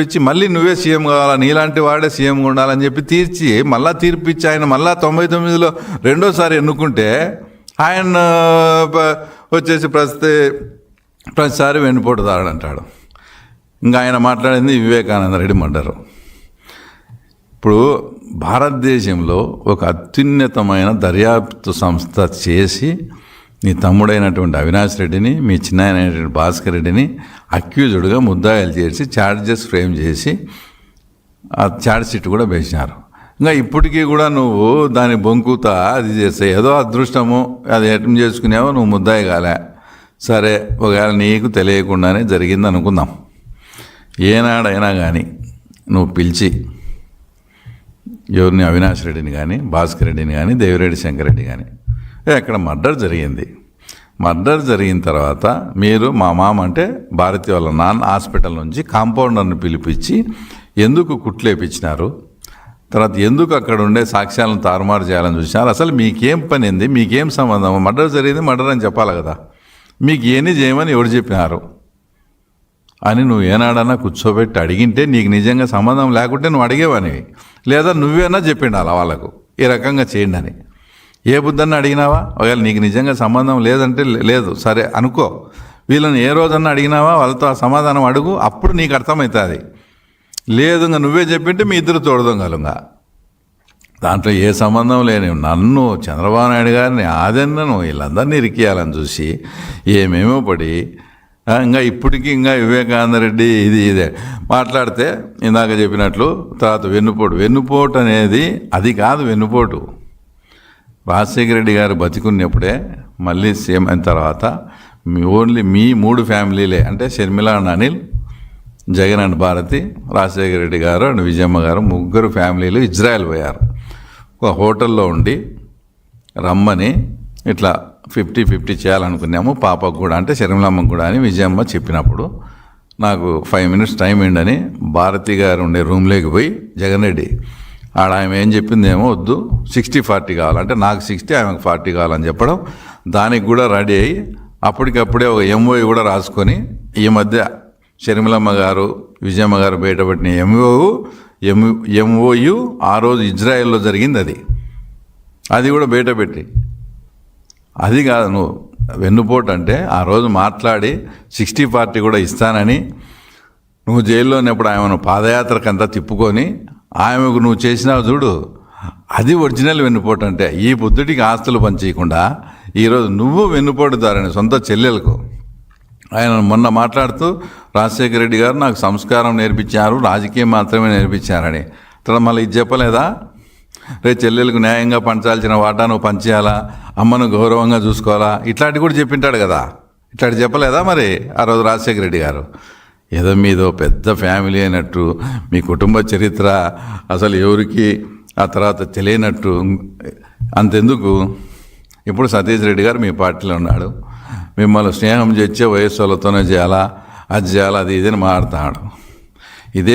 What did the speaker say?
ఇచ్చి మళ్ళీ నువ్వే సీఎం కావాలా, నీలాంటి వాడే సీఎంగా ఉండాలని చెప్పి మళ్ళీ తీర్పు ఇచ్చి ఆయన మళ్ళీ 99లో రెండోసారి ఎన్నుకుంటే ఆయన వచ్చేసి ప్రతిసారి వెన్నుపోటుదారుడు అంటాడు. ఇంకా ఆయన మాట్లాడింది వివేకానంద రెడ్డి మర్డరు. ఇప్పుడు భారతదేశంలో ఒక అత్యున్నతమైన దర్యాప్తు సంస్థ చేసి నీ తమ్ముడైనటువంటి అవినాష్ రెడ్డిని, మీ చిన్నాయనైనటువంటి భాస్కర్ రెడ్డిని అక్యూజ్డ్గా ముద్దాయిలు చేసి ఛార్జెస్ ఫ్రేమ్ చేసి ఆ ఛార్జ్ షీట్ కూడా వేసినారు. ఇంకా ఇప్పటికీ కూడా నువ్వు దాని బొంకుతా అది చేస్తే ఏదో అదృష్టము అది ఎటం చేసుకునేవో నువ్వు ముద్దాయి కాలే. సరే, ఒకవేళ నీకు తెలియకుండానే జరిగింది అనుకుందాం. ఏనాడైనా కానీ నువ్వు పిలిచి ఎవరిని, అవినాష్ రెడ్డిని కానీ, భాస్కర్ రెడ్డిని కానీ, దేవిరెడ్డి శంకరెడ్డి కానీ, అక్కడ మర్డర్ జరిగింది. మర్డర్ జరిగిన తర్వాత మీరు మా మామ అంటే భారతి వాళ్ళ నాన్న హాస్పిటల్ నుంచి కాంపౌండర్ని పిలిపించి ఎందుకు కుట్లేపించినారు, తర్వాత ఎందుకు అక్కడ ఉండే సాక్ష్యాలను తారుమారు చేయాలని చూసినారు, అసలు మీకేం పని ఏంది, మీకేం సంబంధం, మర్డర్ జరిగింది మర్డర్ అని చెప్పాలి కదా, మీకు ఏని చేయమని ఎవరు చెప్పినారు అని నువ్వు ఏనాడన్నా కూర్చోబెట్టి అడిగింటే నీకు నిజంగా సంబంధం లేకుంటే నువ్వు అడిగేవానివి, లేదా నువ్వేనా చెప్పిండాలా వాళ్ళకు ఈ రకంగా చేయండి అని. ఏ బుద్ధన్న అడిగినావా? ఒకవేళ నీకు నిజంగా సంబంధం లేదంటే లేదు, సరే అనుకో. వీళ్ళని ఏ రోజన్నా అడిగినావా? వాళ్ళతో ఆ సమాధానం అడుగు, అప్పుడు నీకు అర్థమవుతుంది. లేదు ఇంకా నువ్వే చెప్పింటే మీ ఇద్దరు తోడదొంగలుగా. దాంట్లో ఏ సంబంధం లేని నన్ను, చంద్రబాబు నాయుడు గారిని, ఆదన్నను, వీళ్ళందరినీ ఇరికియాలని చూసి ఏమేమో పడి ఇంకా ఇప్పటికీ ఇంకా వివేకానంద రెడ్డి ఇదే మాట్లాడితే ఇందాక చెప్పినట్లు తర్వాత వెన్నుపోటు అనేది అది కాదు. వెన్నుపోటు రాజశేఖర రెడ్డి గారు బతికున్నప్పుడే మళ్ళీ సీఎం అయిన తర్వాత ఓన్లీ మీ 3 ఫ్యామిలీలే, అంటే షర్మిల అండ్ అనిల్, జగన్ అండ్ భారతి, రాజశేఖర రెడ్డి గారు అండ్ విజయమ్మ గారు, 3 ఫ్యామిలీలు ఇజ్రాయెల్ పోయారు. ఒక హోటల్లో ఉండి రమ్మని ఇట్లా 50-50 చేయాలనుకున్నాము పాపకు కూడా, అంటే షర్మిలమ్మకు కూడా అని విజయమ్మ చెప్పినప్పుడు నాకు 5 మినిట్స్ టైం ఏంటని భారతి గారు ఉండే రూమ్లోకి పోయి జగన్ రెడ్డి ఆడ ఆమె ఏం చెప్పిందేమో వద్దు 60-40 కావాలంటే నాకు 60 ఆమెకు 40 కావాలని చెప్పడం, దానికి కూడా రెడీ అయ్యి అప్పటికప్పుడే ఒక ఎంఓయు కూడా రాసుకొని ఈ మధ్య షర్మిలమ్మ గారు విజయమ్మ గారు బయటపెట్టిన ఎంఓయు ఆ రోజు ఇజ్రాయెల్లో జరిగింది, అది కూడా బయటపెట్టి, అది కాదు నువ్వు వెన్నుపోటు అంటే ఆ రోజు మాట్లాడి 60-40 కూడా ఇస్తానని నువ్వు జైల్లో ఉన్నప్పుడు ఆమెను పాదయాత్రకంతా తిప్పుకొని ఆమెకు నువ్వు చేసినావు చూడు, అది ఒరిజినల్ వెన్నుపోటు అంటే. ఈ బుద్ధుడికి ఆస్తులు పంచేయకుండా ఈరోజు నువ్వు వెన్నుపోటుదారని సొంత చెల్లెలకు. ఆయన మొన్న మాట్లాడుతూ రాజశేఖర రెడ్డి గారు నాకు సంస్కారం నేర్పించారు, రాజకీయం మాత్రమే నేర్పించారని. తర్వాత మళ్ళీ ఇది చెప్పలేదా? రేపు చెల్లెలకు న్యాయంగా పంచాల్సిన వాటా నువ్వు పంచేయాలా, అమ్మను గౌరవంగా చూసుకోవాలా, ఇట్లాంటివి కూడా చెప్పింటాడు కదా. ఇట్లాంటి చెప్పలేదా మరి ఆ రోజు రాజశేఖర రెడ్డి గారు? ఏదో మీదో పెద్ద ఫ్యామిలీ అయినట్టు, మీ కుటుంబ చరిత్ర అసలు ఎవరికి ఆ తర్వాత తెలియనట్టు అంతెందుకు. ఇప్పుడు సతీష్ రెడ్డి గారు మీ పార్టీలో ఉన్నాడు, మిమ్మల్ని స్నేహం చేసే వయస్సు వాళ్ళతోనే చేయాలా, అది చేయాలా, అది ఇదని మాట్లాడుతున్నాడు.